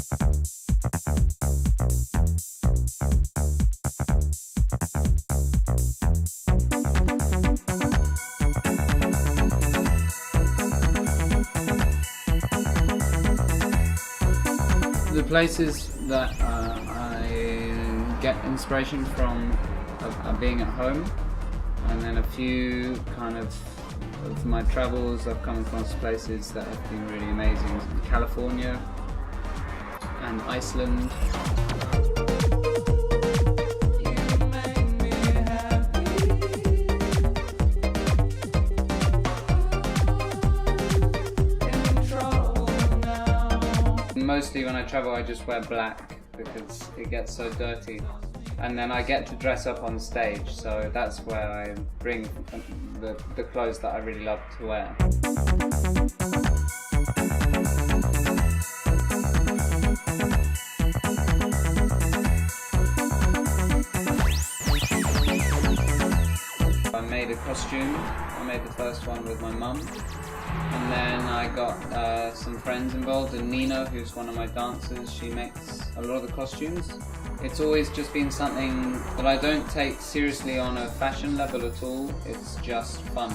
The places that I get inspiration from are being at home, and then a few kind of my travels I've come across places that have been really amazing. California and Iceland. Mostly when I travel I just wear black because it gets so dirty, and then I get to dress up on stage, so that's where I bring the clothes that I really love to wear. I made a costume. I made the first one with my mum. And then I got some friends involved, and Nina, who's one of my dancers, she makes a lot of the costumes. It's always just been something that I don't take seriously on a fashion level at all, it's just fun.